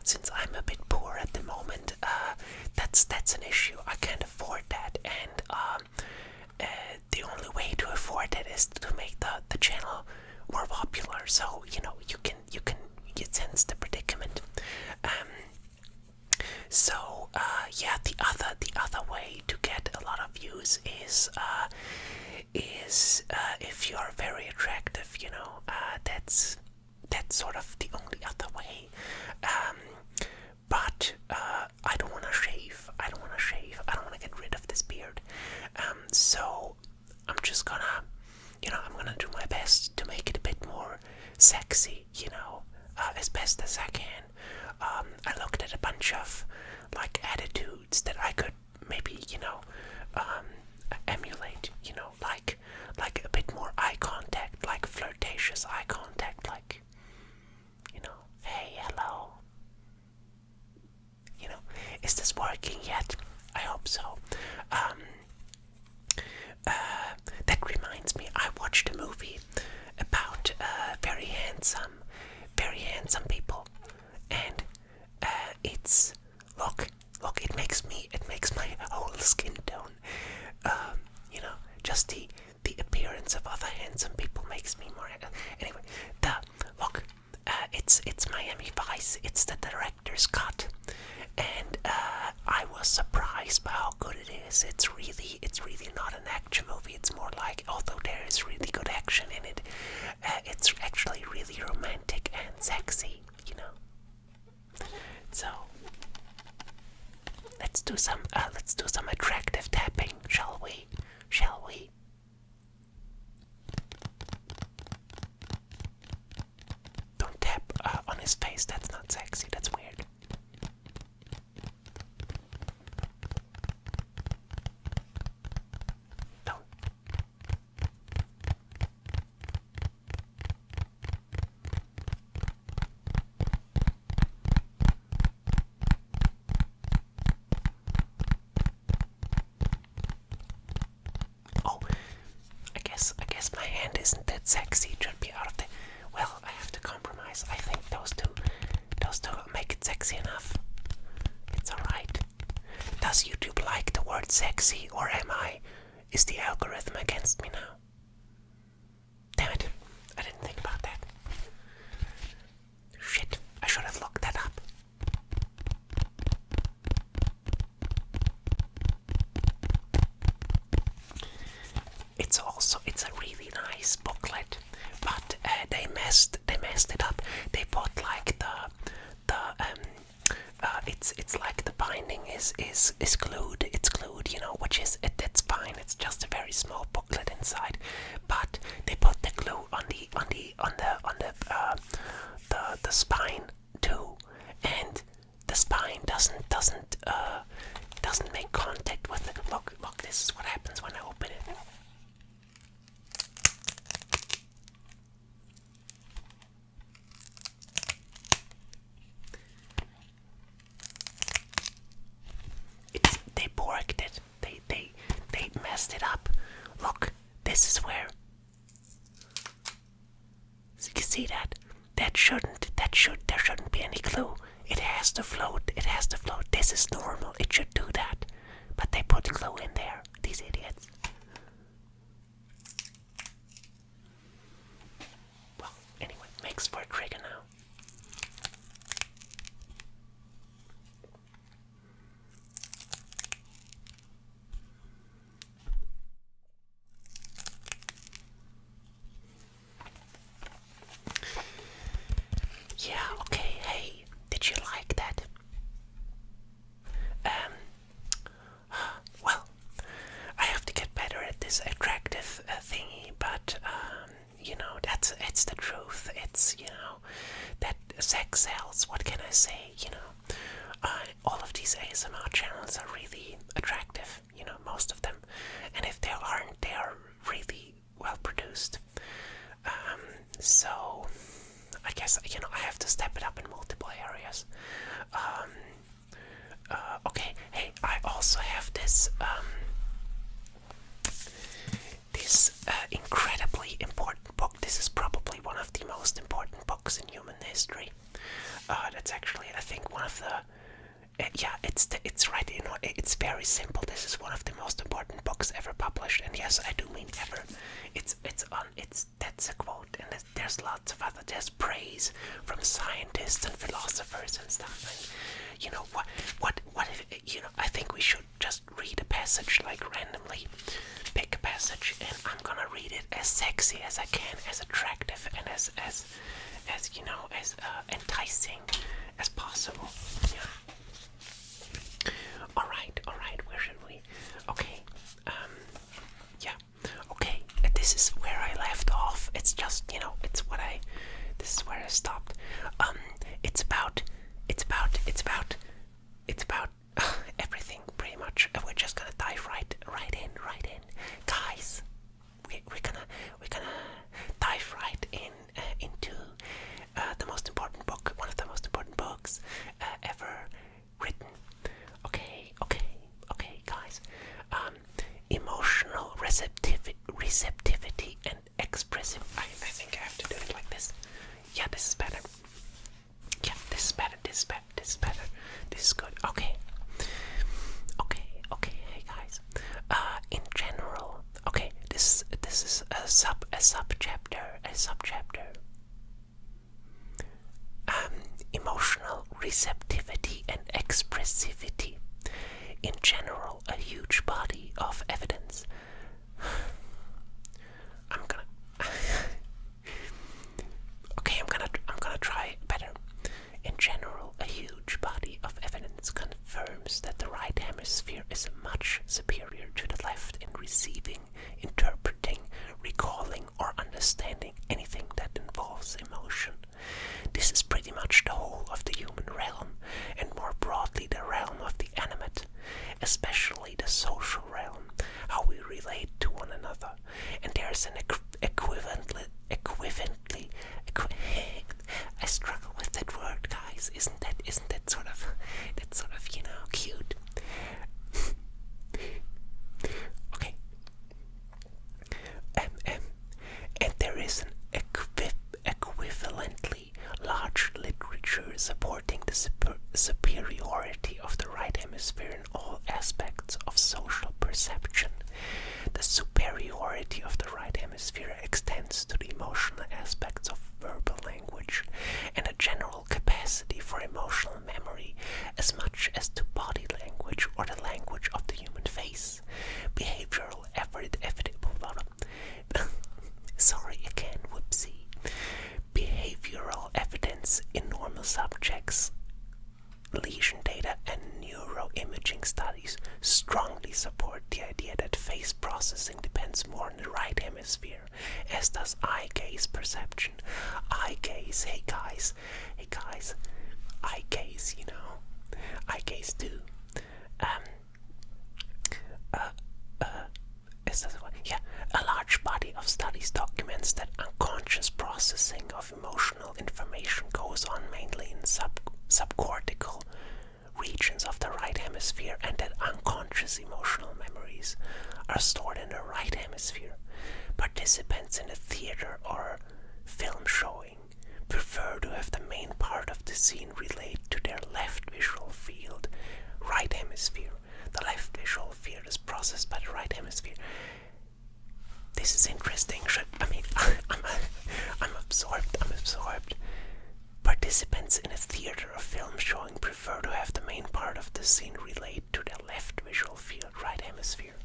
since I'm a bit poor at the moment, that's an issue. I can't afford that, and the only way to afford it is to make the channel more popular. So you can sense the predicament. The other way to get a lot of views is if you're very attractive. That's sort of the only other way. But I don't want to shave. I don't want to get rid of this beard. So I'm just gonna, I'm gonna do my best to make it a bit more sexy, as best as I can. I looked at a bunch of attitudes that I could maybe, emulate, like a bit more eye contact, like flirtatious eye contact, like, hey, hello. Is this working yet? I hope so. That reminds me, I watched a movie about very handsome people, and it's look, it makes my whole skin tone, just the appearance of other handsome people makes me more. Anyway, it's Miami Vice. It's the director's cut, and I was surprised by how good it is. It's really not an action movie. It's more like, although there is really good action in it, it's actually really romantic and sexy. So let's do some attractive tapping, shall we? Don't tap on his face. That's not sexy. That's weird. Don't. Oh, I guess my hand isn't that sexy. It should be out of the. Well, I have to compromise. I think those two make it sexy enough. It's alright. Does YouTube like the word sexy, or is the algorithm against me now? Damn it, I didn't think about that. Shit, I should have looked that up. It's a really nice booklet, but they messed it up. They put like it's like the binding is glued. It's glued, which is it's fine. It's just a very small booklet inside, but they put the glue on the spine too, and the spine doesn't make contact with it. Look, this is what happens when I open it. They borked it. They messed it up. Look, this is where. So you see that? There shouldn't be any glue. It has to float. This is normal. It should do that. But they put glue in there. These idiots. Well, anyway, makes for a trigger now. Yeah, okay, hey, did you like that? Well, I have to get better at this attractive thingy, but, it's the truth. It's, that sex sells. What can I say, all of these ASMR channels are really attractive, most of them. And if they aren't, they are really well produced. So I guess, I have to step it up in multiple areas. Okay, hey, I also have this incredibly important book. This is probably one of the most important books in human history. That's actually, I think, one of the. Yeah, it's right. It's very simple. This is one of the most important books ever published, and yes, I do mean ever. That's a quote, and there's lots of other. There's praise from scientists and philosophers and stuff. And you know what if I think we should just read a passage like randomly. Pick a passage, and I'm gonna read it as sexy as I can, as attractive, and as enticing as possible. Yeah. All right. Where should we? Okay. Yeah. Okay. This is where I left off. It's just this is where I stopped. It's about everything pretty much. We're just gonna dive right in, guys. We're gonna dive right in into the most important book, one of the most important books ever written. Okay, guys. Emotional receptivity and expressive. I think I have to do it like this. Yeah, this is better. Yeah, this is better. This is better. This is good. Okay. Hey guys. In general, okay. This is a subchapter. Emotional receptivity and expressivity. In general, a huge body of evidence. I'm gonna try better. In general, a huge body of evidence confirms that the right hemisphere is much superior to the left in receiving, interpreting, recalling, or understanding anything that involves emotion. This is pretty much the whole of the human realm, and more broadly the realm of the animate, especially the social realm, how we relate to one another. And there's an equivalently I struggle with that word, guys. Isn't that sort of cute? Okay. And there is an equivalently large literature supporting the superiority of the right hemisphere in all aspects of social perception. The superiority of the right hemisphere extends to the emotional aspects of verbal language and a general capacity for emotional memory as much as to body language or the language of the human face. Behavioral sorry again, whoopsie. Behavioral evidence in normal subjects, lesion data, and neuroimaging studies strongly support the idea that face processing depends more on the right hemisphere, as does eye gaze perception. Eye gaze, hey guys, eye gaze, eye gaze too. A large body of studies documents that unconscious processing of emotional information goes on mainly in subcortical regions of the right hemisphere, and that unconscious emotional memories are stored in the right hemisphere. Participants in a theater or film showing prefer to have the main part of the scene relate to their left visual field, right hemisphere. The left visual field is processed by the right hemisphere. This is interesting. I'm absorbed. Participants in a theater or film showing prefer to have the main part of the scene relate to their left visual field, right hemisphere.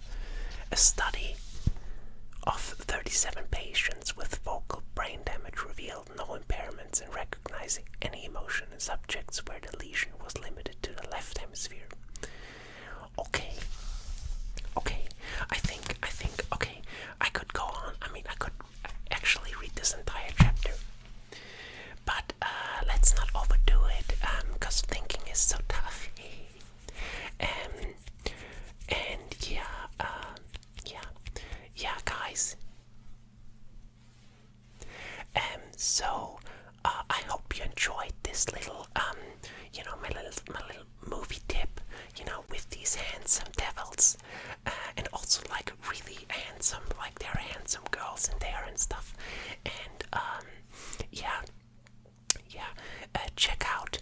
A study of 37 patients with focal brain damage revealed no impairments in recognizing any emotion in subjects where the lesion was limited to the left hemisphere. Okay. I could go on. I could actually read this entire chapter. But let's not overdo it, because thinking is so tough. Guys. So I hope you enjoyed this little, my little movie tip, with these handsome devils, and also like really handsome, like there are handsome girls in there and stuff, and check out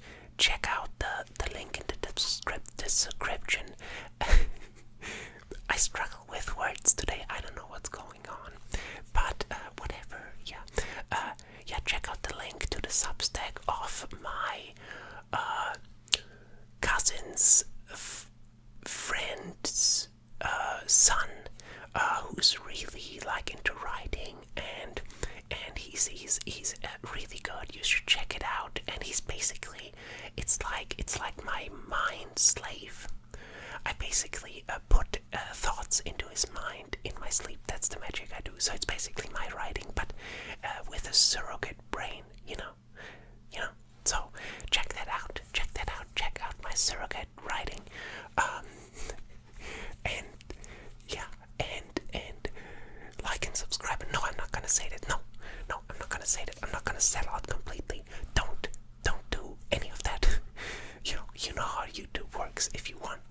slave. I basically put thoughts into his mind in my sleep. That's the magic I do. So it's basically my writing, but with a surrogate brain, you know. So check that out. Check out my surrogate writing. And yeah, and like and subscribe. No, I'm not gonna say that. No, I'm not gonna say that. I'm not gonna sell out completely. Don't do any of that. You know how YouTube works. If you want